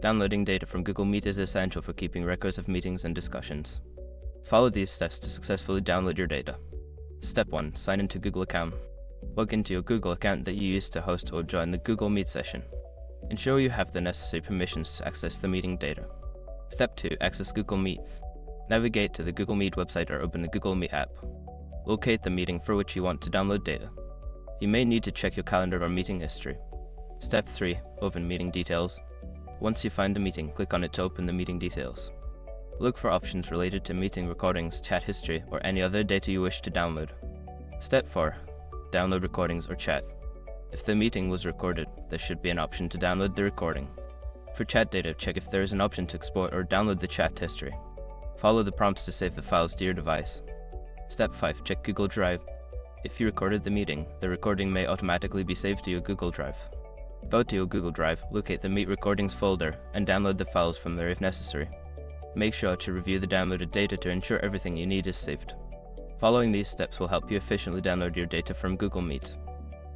Downloading data from Google Meet is essential for keeping records of meetings and discussions. Follow these steps to successfully download your data. Step 1. Sign into Google account. Log into your Google account that you used to host or join the Google Meet session. Ensure you have the necessary permissions to access the meeting data. Step 2. Access Google Meet. Navigate to the Google Meet website or open the Google Meet app. Locate the meeting for which you want to download data. You may need to check your calendar or meeting history. Step 3. Open meeting details. Once you find the meeting, click on it to open the meeting details. Look for options related to meeting recordings, chat history, or any other data you wish to download. Step 4. Download recordings or chat. If the meeting was recorded, there should be an option to download the recording. For chat data, check if there is an option to export or download the chat history. Follow the prompts to save the files to your device. Step 5. Check Google Drive. If you recorded the meeting, the recording may automatically be saved to your Google Drive. Go to your Google Drive, locate the Meet Recordings folder, and download the files from there if necessary. Make sure to review the downloaded data to ensure everything you need is saved. Following these steps will help you efficiently download your data from Google Meet.